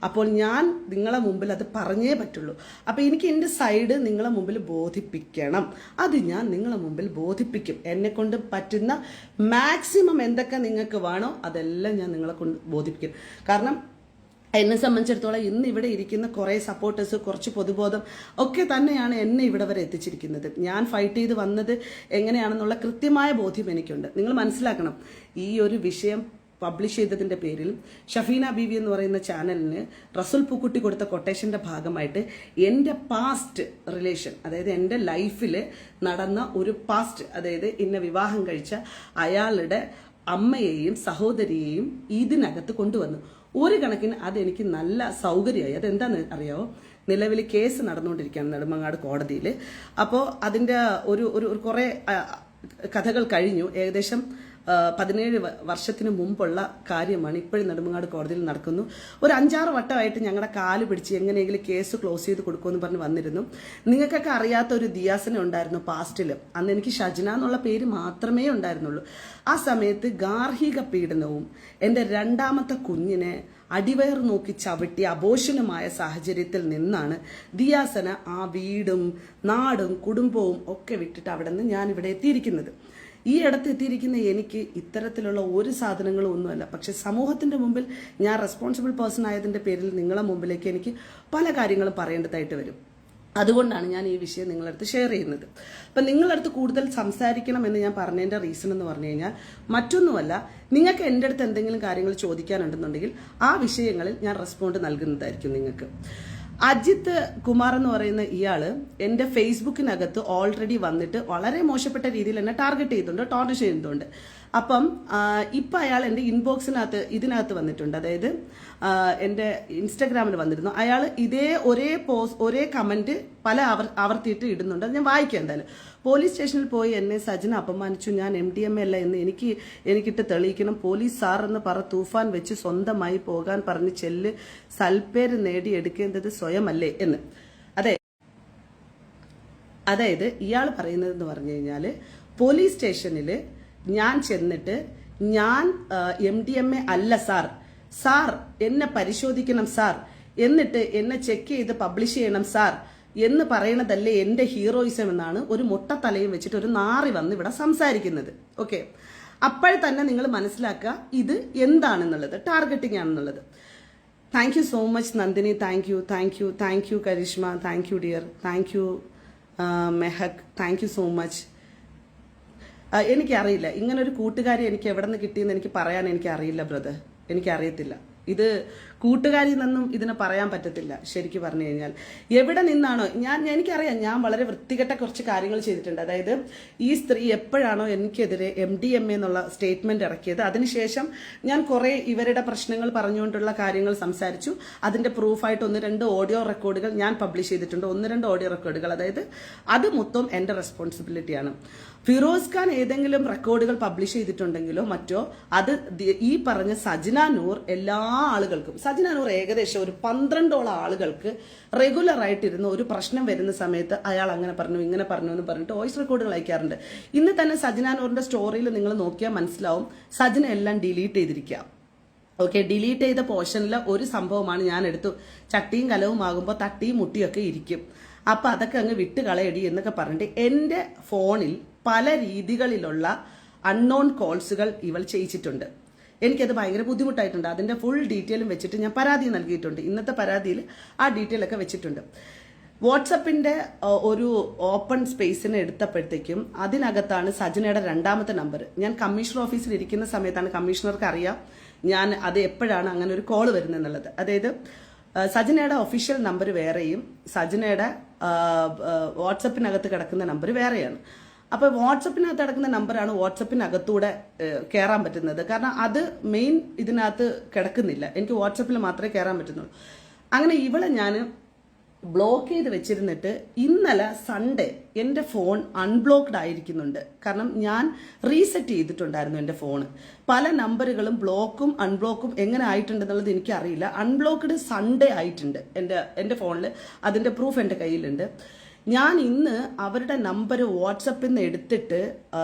അപ്പോൾ ഞാൻ നിങ്ങളെ മുമ്പിൽ അത് പറഞ്ഞേ പറ്റുള്ളൂ. അപ്പോൾ എനിക്ക് എൻ്റെ സൈഡ് നിങ്ങളെ മുമ്പിൽ ബോധിപ്പിക്കണം. അത് ഞാൻ നിങ്ങളെ മുമ്പിൽ ബോധിപ്പിക്കും. എന്നെ കൊണ്ട് പറ്റുന്ന മാക്സിമം എന്തൊക്കെ നിങ്ങൾക്ക് വേണോ അതെല്ലാം ഞാൻ നിങ്ങളെ കൊണ്ട് ബോധിപ്പിക്കും. കാരണം എന്നെ സംബന്ധിച്ചിടത്തോളം ഇന്ന് ഇവിടെ ഇരിക്കുന്ന കുറേ സപ്പോർട്ടേഴ്സ്, കുറച്ച് പൊതുബോധം ഒക്കെ തന്നെയാണ് എന്നെ ഇവിടെ വരെ എത്തിച്ചിരിക്കുന്നത്. ഞാൻ ഫൈറ്റ് ചെയ്ത് വന്നത് എങ്ങനെയാണെന്നുള്ള കൃത്യമായ ബോധ്യം എനിക്കുണ്ട്. നിങ്ങൾ മനസ്സിലാക്കണം, ഈ ഒരു വിഷയം പബ്ലിഷ് ചെയ്തതിൻ്റെ പേരിൽ ഷഫീന ബീവി എന്ന് പറയുന്ന ചാനലിന് റസുൽ പൂക്കുട്ടി കൊടുത്ത കൊട്ടേഷൻ്റെ ഭാഗമായിട്ട് എൻ്റെ പാസ്റ്റ് റിലേഷൻ, അതായത് എൻ്റെ ലൈഫിൽ നടന്ന ഒരു പാസ്റ്റ്, അതായത് എന്നെ വിവാഹം കഴിച്ച അയാളുടെ അമ്മയെയും സഹോദരിയെയും ഇതിനകത്ത് കൊണ്ടുവന്നു. ഒരു കണക്കിന് അതെനിക്ക് നല്ല സൗകര്യമായി. അതെന്താണെന്ന് അറിയാമോ? നിലവിൽ കേസ് നടന്നുകൊണ്ടിരിക്കുകയാണ് നെടുമങ്ങാട് കോടതിയിൽ. അപ്പോൾ അതിൻ്റെ ഒരു കുറേ കഥകൾ കഴിഞ്ഞു. ഏകദേശം 17 വർഷത്തിന് മുമ്പുള്ള കാര്യമാണ്. ഇപ്പോഴും നെടുമങ്ങാട് കോടതിയിൽ നടക്കുന്നു. ഒരു 5-6 വട്ടമായിട്ട് ഞങ്ങളുടെ കാല് പിടിച്ച് എങ്ങനെയെങ്കിലും കേസ് ക്ലോസ് ചെയ്ത് കൊടുക്കുമെന്ന് പറഞ്ഞ് വന്നിരുന്നു. നിങ്ങൾക്കൊക്കെ അറിയാത്ത ഒരു ദിയാസന ഉണ്ടായിരുന്നു പാസ്റ്റിൽ. അന്ന് എനിക്ക് ഷജ്ന എന്നുള്ള പേര് മാത്രമേ ഉണ്ടായിരുന്നുള്ളൂ. ആ സമയത്ത് ഗാർഹിക പീഡനവും എൻ്റെ രണ്ടാമത്തെ കുഞ്ഞിനെ അടിവയർ നോക്കി ചവിട്ടി അബോഷനുമായ സാഹചര്യത്തിൽ നിന്നാണ് ദിയാസന ആ വീടും നാടും കുടുംബവും ഒക്കെ വിട്ടിട്ട് അവിടെ നിന്ന് ഞാനിവിടെ എത്തിയിരിക്കുന്നത്. ഈ ഇടത്ത് എത്തിയിരിക്കുന്ന എനിക്ക് ഇത്തരത്തിലുള്ള ഒരു സാധനങ്ങളും ഒന്നുമല്ല. പക്ഷെ സമൂഹത്തിന്റെ മുമ്പിൽ ഞാൻ റെസ്പോൺസിബിൾ പേഴ്സൺ ആയതിന്റെ പേരിൽ നിങ്ങളെ മുമ്പിലേക്ക് എനിക്ക് പല കാര്യങ്ങളും പറയേണ്ടതായിട്ട് വരും. അതുകൊണ്ടാണ് ഞാൻ ഈ വിഷയം നിങ്ങളടുത്ത് ഷെയർ ചെയ്യുന്നത്. അപ്പം നിങ്ങളടുത്ത് കൂടുതൽ സംസാരിക്കണം എന്ന് ഞാൻ പറഞ്ഞതിൻ്റെ റീസൺ എന്ന് പറഞ്ഞു കഴിഞ്ഞാൽ മറ്റൊന്നുമല്ല, നിങ്ങൾക്ക് എൻ്റെ അടുത്ത് എന്തെങ്കിലും കാര്യങ്ങൾ ചോദിക്കാനുണ്ടെന്നുണ്ടെങ്കിൽ ആ വിഷയങ്ങളിൽ ഞാൻ റെസ്പോണ്ട് നൽകുന്നതായിരിക്കും നിങ്ങൾക്ക്. അജിത്ത് കുമാർ എന്ന് പറയുന്ന ഇയാള് എൻ്റെ ഫേസ്ബുക്കിനകത്ത് ഓൾറെഡി വന്നിട്ട് വളരെ മോശപ്പെട്ട രീതിയിൽ എന്നെ ടാർഗറ്റ് ചെയ്തിട്ടുണ്ട്, ടോർണിഷ് ചെയ്യുന്നുണ്ട്. അപ്പം ഇപ്പം അയാൾ എൻ്റെ ഇൻബോക്സിനകത്ത് ഇതിനകത്ത് വന്നിട്ടുണ്ട്, അതായത് എൻ്റെ ഇൻസ്റ്റഗ്രാമിൽ വന്നിരുന്നു. അയാൾ ഒരേ കമൻറ്റ് പല ആവർത്തിയിട്ട് ഇടുന്നുണ്ട്. അത് ഞാൻ വായിക്കാം. എന്തായാലും പോലീസ് സ്റ്റേഷനിൽ പോയി എന്നെ സജന അപമാനിച്ചു, ഞാൻ MDMA അല്ല എന്ന് എനിക്കിട്ട് തെളിയിക്കണം, പോലീസ് സാർ എന്ന് തൂഫാൻ വെച്ച് സ്വന്തമായി പോകാൻ പറഞ്ഞ് ചെല്ല്, സൽപ്പേര് നേടിയെടുക്കേണ്ടത് സ്വയമല്ലേ എന്ന്. അതായത് ഇയാൾ പറയുന്നതെന്ന് പറഞ്ഞു കഴിഞ്ഞാൽ പോലീസ് സ്റ്റേഷനിൽ ഞാൻ ചെന്നിട്ട് ഞാൻ MDMA അല്ല സാർ എന്നെ പരിശോധിക്കണം സാർ, എന്നിട്ട് എന്നെ ചെക്ക് ചെയ്ത് പബ്ലിഷ് ചെയ്യണം സാർ എന്ന് പറയണതല്ലേ എൻ്റെ ഹീറോയിസം എന്നാണ് ഒരു മുട്ടത്തലയും വെച്ചിട്ട് ഒരു നാറി വന്ന് ഇവിടെ സംസാരിക്കുന്നത്. ഓക്കെ, അപ്പോൾ തന്നെ നിങ്ങൾ മനസ്സിലാക്കുക ഇത് എന്താണെന്നുള്ളത്, ടാർഗറ്റിംഗ് ആണെന്നുള്ളത്. Thank you so much Nandini, thank you Karishma, thank you dear, thank you Mehak, thank you so much. എനിക്കറിയില്ല ഇങ്ങനൊരു കൂട്ടുകാരി എനിക്ക് എവിടെ നിന്ന് കിട്ടിയെന്ന് എനിക്ക് പറയാൻ എനിക്കറിയില്ല ബ്രദർ, എനിക്കറിയത്തില്ല. ഇത് കൂട്ടുകാരിൽ നിന്നും ഇതിനെ പറയാൻ പറ്റത്തില്ല. ശരിക്കും പറഞ്ഞു കഴിഞ്ഞാൽ എവിടെ നിന്നാണോ എനിക്കറിയാം, ഞാൻ വളരെ വൃത്തികെട്ട കുറച്ച് കാര്യങ്ങൾ ചെയ്തിട്ടുണ്ട്. അതായത് ഈ സ്ത്രീ എപ്പോഴാണോ എനിക്കെതിരെ MDMA എന്നുള്ള സ്റ്റേറ്റ്മെന്റ് ഇറക്കിയത്, അതിനുശേഷം ഞാൻ കുറെ ഇവരുടെ പ്രശ്നങ്ങൾ പറഞ്ഞുകൊണ്ടുള്ള കാര്യങ്ങൾ സംസാരിച്ചു. അതിന്റെ പ്രൂഫായിട്ട് 1-2 ഓഡിയോ റെക്കോർഡുകൾ ഞാൻ പബ്ലിഷ് ചെയ്തിട്ടുണ്ട്. 1-2 ഓഡിയോ റെക്കോർഡുകൾ, അതായത് അത് മൊത്തം എൻ്റെ റെസ്പോൺസിബിലിറ്റിയാണ്. ഫിറോസ് ഖാൻ ഏതെങ്കിലും റെക്കോർഡുകൾ പബ്ലിഷ് ചെയ്തിട്ടുണ്ടെങ്കിലോ മറ്റോ അത് ഈ പറഞ്ഞ സജ്ന നൂർ എല്ലാ ആളുകൾക്കും, സജ്ന നൂർ ഏകദേശം ഒരു 12ഓളം ആളുകൾക്ക് റെഗുലർ ആയിട്ടിരുന്ന ഒരു പ്രശ്നം വരുന്ന സമയത്ത് അയാൾ അങ്ങനെ പറഞ്ഞു ഇങ്ങനെ പറഞ്ഞു എന്ന് പറഞ്ഞിട്ട് വോയിസ് റെക്കോർഡുകൾ അയക്കാറുണ്ട്. ഇന്ന് തന്നെ സജ്ന നൂറിന്റെ സ്റ്റോറിയിൽ നിങ്ങൾ നോക്കിയാൽ മനസ്സിലാവും സജ്ന എല്ലാം ഡിലീറ്റ് ചെയ്തിരിക്കുക. ഓക്കെ, ഡിലീറ്റ് ചെയ്ത പോർഷനിലെ ഒരു സംഭവമാണ് ഞാൻ എടുത്തു. ചട്ടിയും കലവും ആകുമ്പോൾ തട്ടിയും മുട്ടിയൊക്കെ ഇരിക്കും, അപ്പൊ അതൊക്കെ അങ്ങ് വിട്ട് കളയടി എന്നൊക്കെ പറഞ്ഞിട്ട് എൻ്റെ ഫോണിൽ പല രീതികളിലുള്ള അൺനോൺ കോൾസുകൾ ഇവൾ ചെയ്യിച്ചിട്ടുണ്ട്. എനിക്കത് ഭയങ്കര ബുദ്ധിമുട്ടായിട്ടുണ്ട്. അതിന്റെ ഫുൾ ഡീറ്റെയിലും വെച്ചിട്ട് ഞാൻ പരാതി നൽകിയിട്ടുണ്ട്. ഇന്നത്തെ പരാതിയിൽ ആ ഡീറ്റെയിൽ ഒക്കെ വെച്ചിട്ടുണ്ട്. വാട്സപ്പിന്റെ ഒരു ഓപ്പൺ സ്പേസിനെ എടുത്തപ്പോഴത്തേക്കും അതിനകത്താണ് സജനയുടെ 2ാമത്തെ നമ്പർ. ഞാൻ കമ്മീഷണർ ഓഫീസിൽ ഇരിക്കുന്ന സമയത്താണ്, കമ്മീഷണർക്ക് അറിയാം ഞാൻ അത് എപ്പോഴാണ് അങ്ങനെ ഒരു കോൾ വരുന്നതെന്നുള്ളത്. അതായത് സജനയുടെ ഒഫീഷ്യൽ നമ്പർ വേറെയും സജനയുടെ വാട്സപ്പിനകത്ത് കിടക്കുന്ന നമ്പർ വേറെയാണ്. അപ്പോൾ വാട്സപ്പിനകത്ത് കിടക്കുന്ന നമ്പറാണ് വാട്സപ്പിനകത്തൂടെ കയറാൻ പറ്റുന്നത്. കാരണം അത് മെയിൻ ഇതിനകത്ത് കിടക്കുന്നില്ല, എനിക്ക് വാട്സപ്പിൽ മാത്രമേ കയറാൻ പറ്റുന്നുള്ളൂ. അങ്ങനെ ഇവളെ ഞാൻ ബ്ലോക്ക് ചെയ്ത് വെച്ചിരുന്നിട്ട് ഇന്നലെ സൺഡേ എൻ്റെ ഫോൺ അൺബ്ലോക്ക്ഡ് ആയിരിക്കുന്നുണ്ട്. കാരണം ഞാൻ റീസെറ്റ് ചെയ്തിട്ടുണ്ടായിരുന്നു എൻ്റെ ഫോണ്. പല നമ്പറുകളും ബ്ലോക്കും അൺബ്ലോക്കും എങ്ങനെ ആയിട്ടുണ്ടെന്നുള്ളത് എനിക്കറിയില്ല. അൺബ്ലോക്ക്ഡ് സൺഡേ ആയിട്ടുണ്ട് എൻ്റെ ഫോണിൽ. അതിൻ്റെ പ്രൂഫ് എൻ്റെ കയ്യിലുണ്ട്. ഞാൻ ഇന്ന് അവരുടെ നമ്പർ വാട്സപ്പിൽ നിന്ന് എടുത്തിട്ട്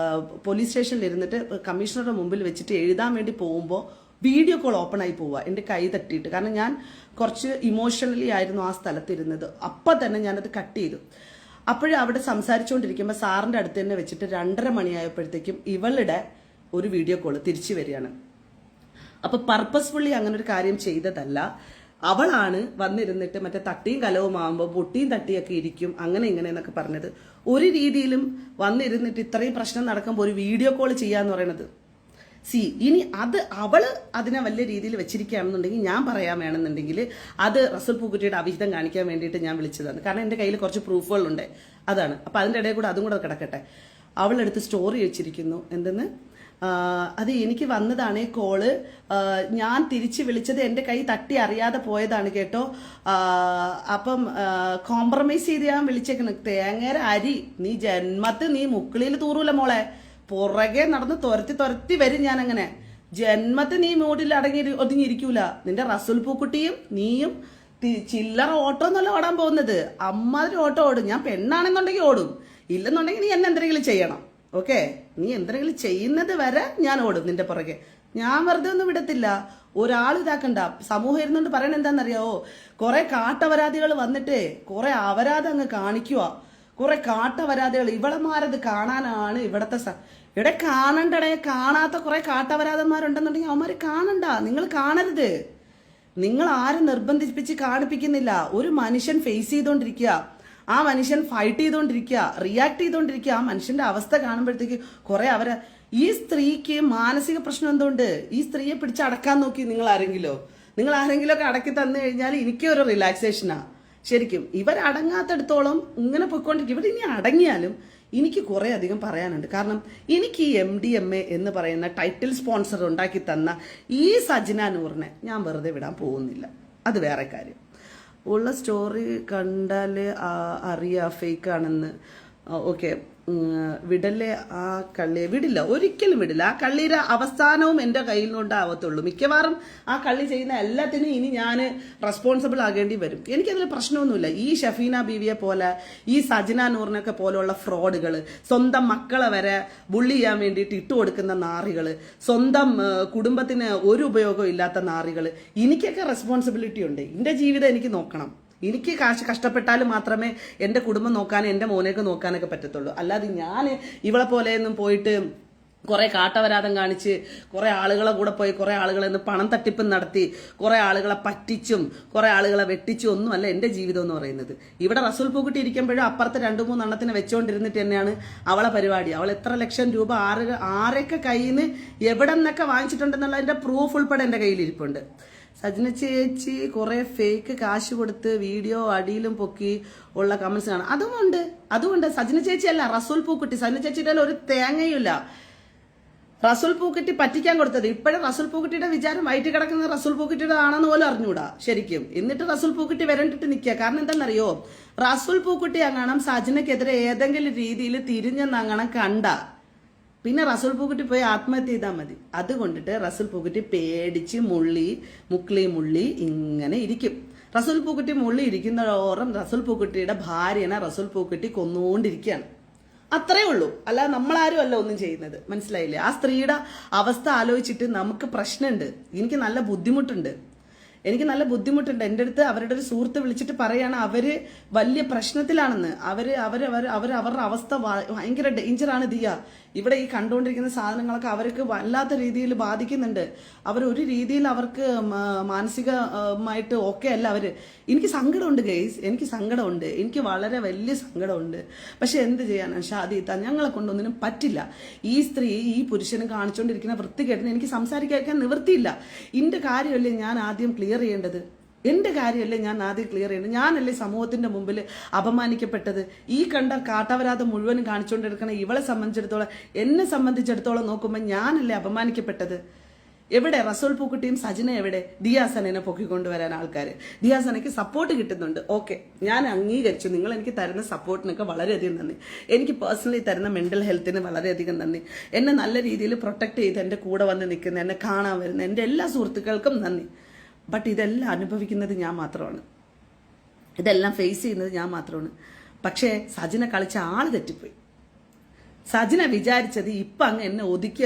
പോലീസ് സ്റ്റേഷനിൽ ഇരുന്നിട്ട് കമ്മീഷണറുടെ മുമ്പിൽ വെച്ചിട്ട് എഴുതാൻ വേണ്ടി പോകുമ്പോൾ വീഡിയോ കോൾ ഓപ്പൺ ആയി പോവുക എൻ്റെ കൈ തട്ടിയിട്ട്. കാരണം ഞാൻ കുറച്ച് ഇമോഷണലി ആയിരുന്നു ആ സ്ഥലത്തിരുന്നത്. അപ്പം തന്നെ ഞാനത് കട്ട് ചെയ്തു. അപ്പോഴും അവിടെ സംസാരിച്ചുകൊണ്ടിരിക്കുമ്പോൾ സാറിൻ്റെ അടുത്ത് തന്നെ വെച്ചിട്ട് 2:30 മണിയായപ്പോഴത്തേക്കും ഇവളുടെ ഒരു വീഡിയോ കോൾ തിരിച്ചു വരികയാണ്. അപ്പോൾ പർപ്പസ്ഫുള്ളി അങ്ങനെ ഒരു കാര്യം ചെയ്തതല്ല. അവളാണ് വന്നിരുന്നിട്ട് മറ്റേ തട്ടിയും കലവും ആകുമ്പോൾ പൊട്ടിയും തട്ടിയൊക്കെ ഇരിക്കും അങ്ങനെ ഇങ്ങനെ എന്നൊക്കെ പറഞ്ഞത്. ഒരു രീതിയിലും വന്നിരുന്നിട്ട് ഇത്രയും പ്രശ്നം നടക്കുമ്പോൾ ഒരു വീഡിയോ കോൾ ചെയ്യാന്ന് പറയണത് ഇനി അവള് അതിനെ വലിയ രീതിയിൽ വെച്ചിരിക്കുകയാണെന്നുണ്ടെങ്കിൽ ഞാൻ പറയാൻ വേണമെന്നുണ്ടെങ്കിൽ അത് റസൂൽ പൂക്കുറ്റിയുടെ അവിഹിതം കാണിക്കാൻ വേണ്ടിയിട്ട് ഞാൻ വിളിച്ചതാണ്. കാരണം എൻ്റെ കയ്യിൽ കുറച്ച് പ്രൂഫുകളുണ്ട്, അതാണ്. അപ്പം അതിൻ്റെ ഇടയിൽ കൂടെ അതും കൂടെ കിടക്കട്ടെ. അവളെടുത്ത് സ്റ്റോറി വെച്ചിരിക്കുന്നു എന്തെന്ന്, അത് എനിക്ക് വന്നതാണ് കോള്, ഞാൻ തിരിച്ച് വിളിച്ചത് എൻ്റെ കൈ തട്ടി അറിയാതെ പോയതാണ് കേട്ടോ, അപ്പം കോംപ്രമൈസ് ചെയ്ത് ഞാൻ വിളിച്ചേക്കണം. തേങ്ങര അരി നീ ജന്മത്ത് നീ മുക്കിളിയിൽ തൂറൂല മോളെ, പുറകെ നടന്ന് തുരത്തി വരും ഞാൻ. അങ്ങനെ ജന്മത്ത് നീ മൂടിൽ ഒതുങ്ങിയിരിക്കൂല. നിന്റെ റസൂൽ പൂക്കുട്ടിയും നീയും ചില്ലറ ഓട്ടോ എന്നല്ല ഓടാൻ പോകുന്നത്, അമ്മാതിരി ഓട്ടോ ഓടും. ഞാൻ പെണ്ണാണെന്നുണ്ടെങ്കിൽ ഓടും, ഇല്ലെന്നുണ്ടെങ്കിൽ നീ എന്നെ എന്തെങ്കിലും ചെയ്യണം. ഓക്കെ, നീ എന്തെങ്കിലും ചെയ്യുന്നത് വരെ ഞാൻ ഓടും നിന്റെ പുറകെ. ഞാൻ വെറുതെ ഒന്നും വിടത്തില്ല. ഒരാൾ ഇതാക്കണ്ട. സമൂഹം ഇരുന്നുകൊണ്ട് പറയണ എന്താണെന്നറിയാവോ, കുറെ കാട്ടവരാധികൾ വന്നിട്ട് കുറെ അപരാധം അങ്ങ് കാണിക്കുക. കുറെ കാട്ടവരാധികൾ ഇവളമാരത് കാണാനാണ് ഇവിടത്തെ ഇവിടെ കാണണ്ടടേ. കാണാത്ത കുറെ കാട്ടവരാധന്മാരുണ്ടെന്നുണ്ടെങ്കിൽ അവന്മാര് കാണണ്ട. നിങ്ങൾ കാണരുത്. നിങ്ങൾ ആരും നിർബന്ധിപ്പിച്ച് കാണിപ്പിക്കുന്നില്ല. ഒരു മനുഷ്യൻ ഫേസ് ചെയ്തോണ്ടിരിക്കുക, ആ മനുഷ്യൻ ഫൈറ്റ് ചെയ്തോണ്ടിരിക്കുക, റിയാക്ട് ചെയ്തോണ്ടിരിക്കുക. ആ മനുഷ്യന്റെ അവസ്ഥ കാണുമ്പോഴത്തേക്ക് കുറെ ഈ സ്ത്രീക്ക് മാനസിക പ്രശ്നം എന്തുകൊണ്ട് ഈ സ്ത്രീയെ പിടിച്ചടക്കാൻ നോക്കി നിങ്ങൾ ആരെങ്കിലും ഒക്കെ അടക്കി തന്നു കഴിഞ്ഞാൽ എനിക്കൊരു റിലാക്സേഷനാ. ശരിക്കും ഇവരടങ്ങാത്തടത്തോളം ഇങ്ങനെ പൊയ്ക്കൊണ്ടിരിക്കും. ഇവർ ഇനി അടങ്ങിയാലും എനിക്ക് കുറെ അധികം പറയാനുണ്ട്. കാരണം എനിക്ക് ഈ MDMA എന്ന് പറയുന്ന ടൈറ്റിൽ സ്പോൺസർ ഉണ്ടാക്കി തന്ന ഈ സജ്ന നൂറിനെ ഞാൻ വെറുതെ വിടാൻ പോകുന്നില്ല. അത് വേറെ കാര്യം. ഉള്ള സ്റ്റോറി കണ്ടാൽ അറിയാം ഫേക്കാണെന്ന്. ഓക്കെ, വിടല്ലേ ആ കള്ളിയെ? വിടില്ല, ഒരിക്കലും വിടില്ല. ആ കള്ളിയുടെ അവസാനവും എൻ്റെ കയ്യിൽ കൊണ്ടാവത്തുള്ളൂ. മിക്കവാറും ആ കള്ളി ചെയ്യുന്ന എല്ലാത്തിനും ഇനി ഞാൻ റെസ്പോൺസിബിൾ ആകേണ്ടി വരും. എനിക്കതിൽ പ്രശ്നമൊന്നുമില്ല. ഈ ഷഫീന ബീവിയെ പോലെ ഈ സജ്ന നൂറിനൊക്കെ പോലെയുള്ള ഫ്രോഡുകൾ, സ്വന്തം മക്കളെ വരെ ബുള്ളി ചെയ്യാൻ വേണ്ടിയിട്ട് ഇട്ടുകൊടുക്കുന്ന നാറികൾ, സ്വന്തം കുടുംബത്തിന് ഒരു ഉപയോഗം ഇല്ലാത്ത നാറികൾ, എനിക്കൊക്കെ റെസ്പോൺസിബിലിറ്റി ഉണ്ട്. എൻ്റെ ജീവിതം എനിക്ക് നോക്കണം. എനിക്ക് കാശ് കഷ്ടപ്പെട്ടാൽ മാത്രമേ എൻ്റെ കുടുംബം നോക്കാനും എൻ്റെ മോനെയൊക്കെ നോക്കാനൊക്കെ പറ്റത്തുള്ളൂ. അല്ലാതെ ഞാൻ ഇവളെ പോലെയൊന്നും പോയിട്ട് കുറെ കാട്ടവരാധം കാണിച്ച് കുറെ ആളുകളെ കൂടെ പോയി കുറെ ആളുകളെ പണം തട്ടിപ്പും നടത്തി കുറെ ആളുകളെ പറ്റിച്ചും കുറെ ആളുകളെ വെട്ടിച്ചും ഒന്നുമല്ല എൻ്റെ ജീവിതം എന്ന് പറയുന്നത്. ഇവിടെ റസൂൽ പൂക്കുട്ടി ഇരിക്കുമ്പോഴും അപ്പുറത്ത് 2-3 എണ്ണത്തിന് വെച്ചുകൊണ്ടിരുന്നിട്ട് തന്നെയാണ് അവളെ പരിപാടി. അവൾ എത്ര ലക്ഷം രൂപ ആരൊക്കെ കയ്യിൽ നിന്ന് എവിടെ നിന്നൊക്കെ വാങ്ങിച്ചിട്ടുണ്ടെന്നുള്ളതിൻ്റെ പ്രൂഫ് ഉൾപ്പെടെ എൻ്റെ കയ്യിലിരിപ്പുണ്ട്. സജ്ന ചേച്ചി കുറെ ഫേക്ക് കാശ് കൊടുത്ത് വീഡിയോ അടിയിലും പൊക്കി ഉള്ള കമന്റ്സ് കാണാം. അതുകൊണ്ട് സജ്ന ചേച്ചി അല്ല, റസൂൽ പൂക്കുട്ടി. സജ്ന ചേച്ചിയുടെ ഒരു തേങ്ങയുമില്ല. റസൂൽ പൂക്കുട്ടി പറ്റിക്കാൻ കൊടുത്തത്. ഇപ്പോഴും റസൂൽ പൂക്കുട്ടിയുടെ വിചാരം വയറ്റി കിടക്കുന്നത് റസൂൽ പൂക്കുട്ടിയുടെ ആണെന്ന് പോലും അറിഞ്ഞൂടാ ശരിക്കും. എന്നിട്ട് റസൂൽ പൂക്കുട്ടി വരണ്ടിട്ട് നിൽക്കുക. കാരണം എന്താണെന്നറിയോ, റസൂൽ പൂക്കുട്ടി അങ്ങനെ സജ്നക്കെതിരെ ഏതെങ്കിലും രീതിയിൽ തിരിഞ്ഞെന്നങ്ങനെ കണ്ട പിന്നെ റസൂൽ പൂക്കുട്ടി പോയി ആത്മഹത്യ ചെയ്താൽ മതി. അതുകൊണ്ടിട്ട് റസൂൽ പൂക്കുട്ടി പേടിച്ച് മുള്ളി ഇങ്ങനെ ഇരിക്കും. റസൂൽ പൂക്കുട്ടി മുള്ളി ഇരിക്കുന്നതോറും റസൂൽ പൂക്കുട്ടിയുടെ ഭാര്യനെ റസൂൽ പൂക്കുട്ടി കൊന്നുകൊണ്ടിരിക്കുകയാണ്. അത്രേ ഉള്ളൂ. അല്ലാതെ നമ്മളാരും അല്ല ഒന്നും ചെയ്യുന്നത്. മനസ്സിലായില്ലേ? ആ സ്ത്രീയുടെ അവസ്ഥ ആലോചിച്ചിട്ട് നമുക്ക് പ്രശ്നമുണ്ട്. എനിക്ക് നല്ല ബുദ്ധിമുട്ടുണ്ട്. എൻ്റെ അടുത്ത് അവരുടെ ഒരു സുഹൃത്ത് വിളിച്ചിട്ട് പറയാണ് അവര് വലിയ പ്രശ്നത്തിലാണെന്ന്. അവരുടെ അവസ്ഥ ഭയങ്കര ഡേഞ്ചറാണ് ദിയ. ഇവിടെ ഈ കണ്ടുകൊണ്ടിരിക്കുന്ന സാധനങ്ങളൊക്കെ അവർക്ക് വല്ലാത്ത രീതിയിൽ ബാധിക്കുന്നുണ്ട്. അവരൊരു രീതിയിൽ അവർക്ക് മാനസികമായിട്ട് ഓക്കെ അല്ല അവര്. എനിക്ക് സങ്കടമുണ്ട് ഗൈസ്, എനിക്ക് വളരെ വലിയ സങ്കടമുണ്ട്. പക്ഷെ എന്ത് ചെയ്യാനാണ് ഷാദിത്ത, ഞങ്ങളെ കൊണ്ടൊന്നിനും പറ്റില്ല. ഈ സ്ത്രീ ഈ പുരുഷനും കാണിച്ചുകൊണ്ടിരിക്കുന്ന വൃത്തികേട്ടിന് എനിക്ക് സംസാരിക്കാൻ നിവൃത്തിയില്ല. എൻ്റെ കാര്യമല്ലേ ഞാൻ ആദ്യം ക്ലിയർ ചെയ്യേണ്ടത്. ഞാനല്ലേ സമൂഹത്തിന്റെ മുമ്പിൽ അപമാനിക്കപ്പെട്ടത്. ഈ കണ്ട കാട്ടവരാധം മുഴുവനും കാണിച്ചുകൊണ്ടിരിക്കണ ഇവളെ എന്നെ സംബന്ധിച്ചിടത്തോളം നോക്കുമ്പോൾ ഞാനല്ലേ അപമാനിക്കപ്പെട്ടത്. എവിടെ റസൂൽ പൂക്കുട്ടിയും സജ്ന എവിടെ? ദിയാസനെ പൊക്കിക്കൊണ്ടുവരാൻ ആൾക്കാർ. ദിയാസനയ്ക്ക് സപ്പോർട്ട് കിട്ടുന്നുണ്ട്. ഓക്കെ, ഞാൻ അംഗീകരിച്ചു. നിങ്ങൾ എനിക്ക് തരുന്ന സപ്പോർട്ടിനൊക്കെ വളരെയധികം നന്ദി. എനിക്ക് പേഴ്സണലി തരുന്ന മെന്റൽ ഹെൽത്തിന് വളരെയധികം നന്ദി. എന്നെ നല്ല രീതിയിൽ പ്രൊട്ടക്ട് ചെയ്ത് എൻ്റെ കൂടെ വന്ന് നിൽക്കുന്ന, എന്നെ കാണാൻ വരുന്ന എൻ്റെ എല്ലാ സുഹൃത്തുക്കൾക്കും നന്ദി. ബട്ട് ഇതെല്ലാം അനുഭവിക്കുന്നത് ഞാൻ മാത്രമാണ്. ഇതെല്ലാം ഫേസ് ചെയ്യുന്നത് ഞാൻ മാത്രമാണ്. പക്ഷേ സജ്ന കളിച്ച ആള് തെറ്റിപ്പോയി. സജ്ന വിചാരിച്ചത് ഇപ്പം അങ്ങ് എന്നെ ഒതുക്കി